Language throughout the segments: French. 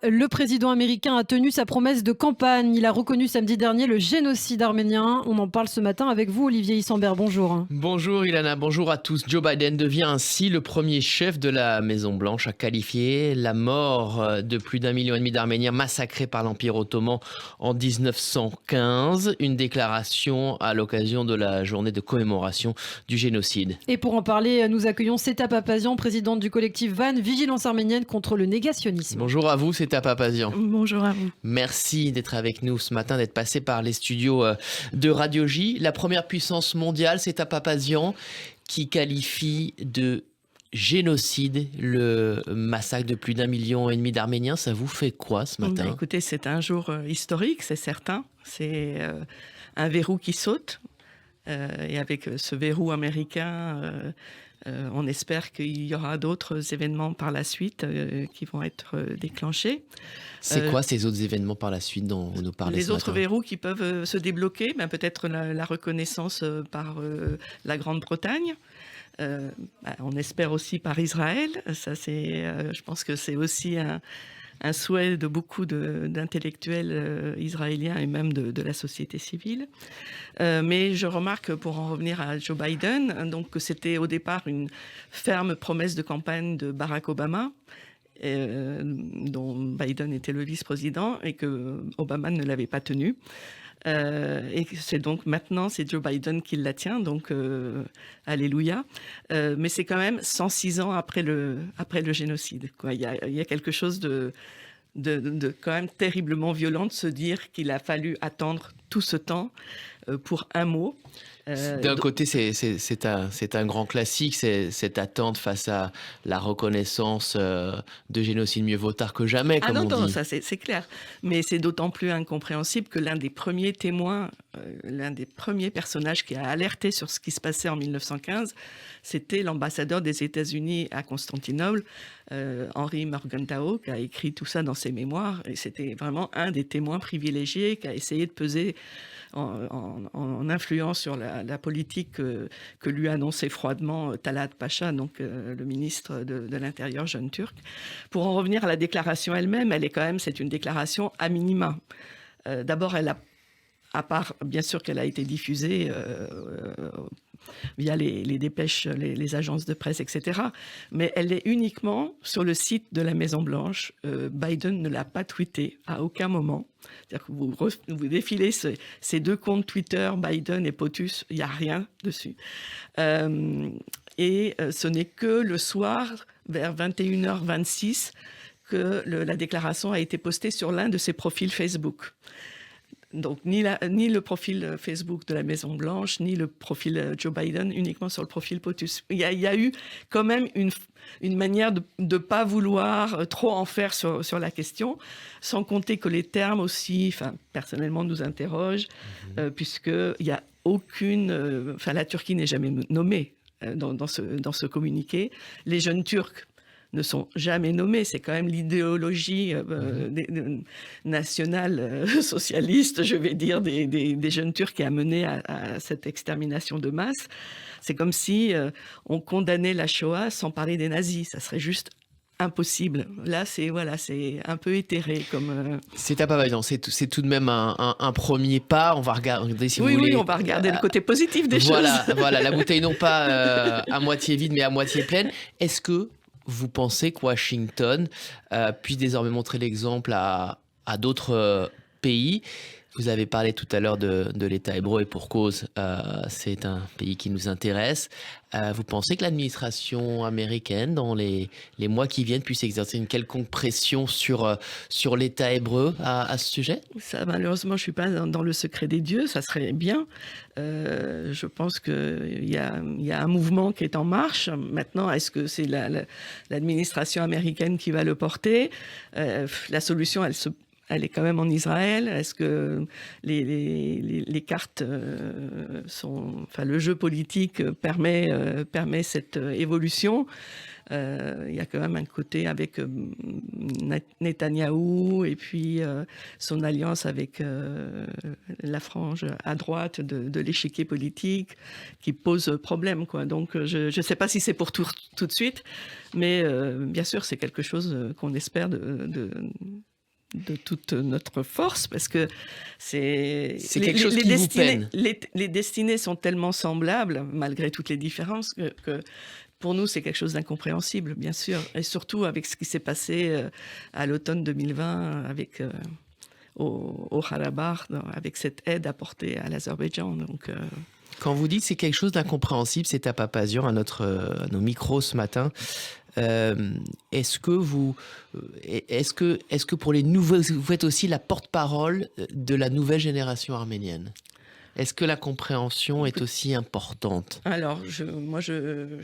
Le président américain a tenu sa promesse de campagne. Il a reconnu samedi dernier le génocide arménien. On en parle ce matin avec vous, Olivier Issambert. Bonjour. Bonjour Ilana, bonjour à tous. Joe Biden devient ainsi le premier chef de la Maison-Blanche à qualifier la mort de plus d'1,5 million d'Arméniens massacrés par l'Empire ottoman en 1915. Une déclaration à l'occasion de la journée de commémoration du génocide. Et pour en parler, nous accueillons Seta Papazian, présidente du collectif VAN, Vigilance arménienne contre le négationnisme. Bonjour à vous, c'est Papazian. Bonjour à vous. Merci d'être avec nous ce matin, d'être passé par les studios de Radio J. La première puissance mondiale, c'est Papazian, qui qualifie de génocide le massacre de plus d'1,5 million d'Arméniens. Ça vous fait quoi ce matin ? Écoutez, c'est un jour historique, c'est certain. C'est un verrou qui saute. Et avec ce verrou américain, on espère qu'il y aura d'autres événements par la suite qui vont être déclenchés. C'est quoi ces autres événements par la suite dont vous nous parlez ce matin ? Les autres verrous qui peuvent se débloquer, peut-être la reconnaissance par la Grande-Bretagne. On espère aussi par Israël. Ça, je pense que c'est aussi un souhait de beaucoup d'intellectuels israéliens et même de la société civile. Mais je remarque, pour en revenir à Joe Biden, donc, que c'était au départ une ferme promesse de campagne de Barack Obama, dont Biden était le vice-président et que Obama ne l'avait pas tenu. Et c'est donc maintenant, c'est Joe Biden qui la tient, donc alléluia. Mais c'est quand même 106 ans après le génocide, quoi. Il y a quelque chose de quand même terriblement violent de se dire qu'il a fallu attendre tout ce temps pour un mot. D'un côté, c'est un grand classique, cette attente face à la reconnaissance de génocide. Mieux vaut tard que jamais, comme on dit. Non, ça c'est clair. Mais c'est d'autant plus incompréhensible que l'un des premiers témoins, l'un des premiers personnages qui a alerté sur ce qui se passait en 1915, c'était l'ambassadeur des États-Unis à Constantinople, Henry Morgenthau, qui a écrit tout ça dans ses mémoires. Et c'était vraiment un des témoins privilégiés qui a essayé de peser en influence sur la politique que lui annonçait froidement Talat Pacha, donc le ministre de l'Intérieur jeune turc. Pour en revenir à la déclaration elle-même, c'est une déclaration à minima. D'abord, à part bien sûr qu'elle a été diffusée via les dépêches, les agences de presse, etc. Mais elle est uniquement sur le site de la Maison-Blanche. Biden ne l'a pas tweetée à aucun moment. C'est-à-dire que vous défilez ces deux comptes Twitter, Biden et POTUS, il n'y a rien dessus. Et ce n'est que le soir, vers 21h26, que la déclaration a été postée sur l'un de ses profils Facebook. Donc, ni le profil Facebook de la Maison-Blanche, ni le profil Joe Biden, uniquement sur le profil POTUS. Il y a eu quand même une manière de ne pas vouloir trop en faire sur la question, sans compter que les termes aussi, personnellement, nous interrogent, puisqu'il n'y a aucune... la Turquie n'est jamais nommée dans ce communiqué. Les jeunes Turcs ne sont jamais nommés. C'est quand même l'idéologie nationale socialiste, je vais dire, des jeunes Turcs qui a mené à cette extermination de masse. C'est comme si on condamnait la Shoah sans parler des nazis. Ça serait juste impossible. Là, c'est un peu éthéré comme. C'est à Papazian, c'est tout de même un premier pas. On va regarder si vous voulez. Oui, on va regarder le côté positif des choses. Voilà, la bouteille non pas à moitié vide, mais à moitié pleine. Est-ce que vous pensez que Washington puisse désormais montrer l'exemple à d'autres pays ? Vous avez parlé tout à l'heure de l'État hébreu et pour cause, c'est un pays qui nous intéresse. Vous pensez que l'administration américaine, dans les mois qui viennent, puisse exercer une quelconque pression sur l'État hébreu à ce sujet ? Ça, malheureusement, je ne suis pas dans le secret des dieux, ça serait bien. Je pense qu'il y a un mouvement qui est en marche. Maintenant, est-ce que c'est l'administration américaine qui va le porter ? La solution, elle est quand même en Israël. Est-ce que les cartes le jeu politique permet cette évolution ? Il y a quand même un côté avec Netanyahou et puis son alliance avec la frange à droite de l'échiquier politique qui pose problème, quoi. Donc je ne sais pas si c'est pour tout de suite, mais bien sûr c'est quelque chose qu'on espère de toute notre force, parce que c'est quelque chose qui vous peine. Les destinées sont tellement semblables, malgré toutes les différences, que pour nous, c'est quelque chose d'incompréhensible, bien sûr. Et surtout avec ce qui s'est passé à l'automne 2020 avec, au Karabakh, avec cette aide apportée à l'Azerbaïdjan. Donc, Quand vous dites que c'est quelque chose d'incompréhensible, c'est à Papazian, à nos micros ce matin. Est-ce que pour les nouveaux, vous êtes aussi la porte-parole de la nouvelle génération arménienne? Est-ce que la compréhension est aussi importante? Alors, moi, je veux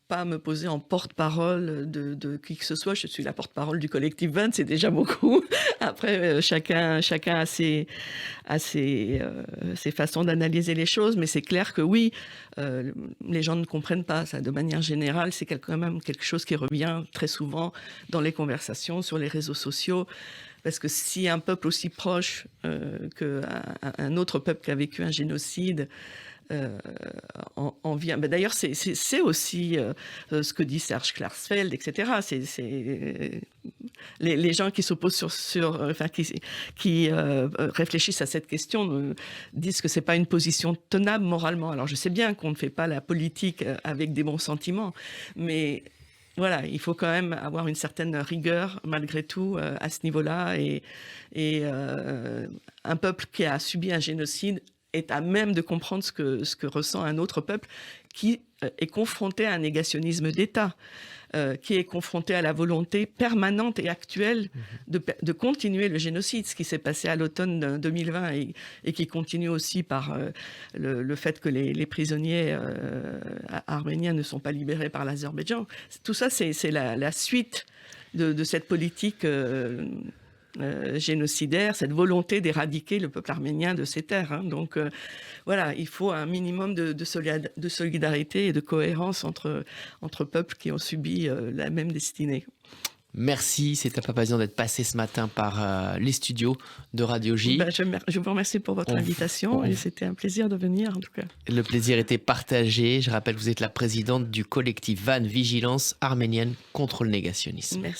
pas me poser en porte-parole de qui que ce soit. Je suis la porte-parole du collectif Van, c'est déjà beaucoup. Après, chacun a ses façons d'analyser les choses, mais c'est clair que oui, les gens ne comprennent pas ça. De manière générale, c'est quand même quelque chose qui revient très souvent dans les conversations sur les réseaux sociaux. Parce que si un peuple aussi proche qu'un autre peuple qui a vécu un génocide en vient... Ben d'ailleurs, c'est aussi ce que dit Serge Klarsfeld, etc. Les gens qui s'opposent enfin, qui réfléchissent à cette question disent que c'est pas une position tenable moralement. Alors je sais bien qu'on ne fait pas la politique avec des bons sentiments, mais... Voilà, il faut quand même avoir une certaine rigueur malgré tout à ce niveau-là. Et un peuple qui a subi un génocide est à même de comprendre ce que ressent un autre peuple qui est confronté à un négationnisme d'État, qui est confronté à la volonté permanente et actuelle de continuer le génocide, ce qui s'est passé à l'automne 2020 et qui continue aussi par le fait que les prisonniers arméniens ne sont pas libérés par l'Azerbaïdjan. Tout ça, c'est la suite de cette politique génocidaire, cette volonté d'éradiquer le peuple arménien de ses terres. Hein. Donc voilà, il faut un minimum de solidarité et de cohérence entre peuples qui ont subi la même destinée. Merci, c'est à Papazian d'être passé ce matin par les studios de Radio J. Je vous remercie pour votre invitation et c'était un plaisir de venir en tout cas. Le plaisir était partagé. Je rappelle que vous êtes la présidente du collectif Van Vigilance arménienne contre le négationnisme. Merci.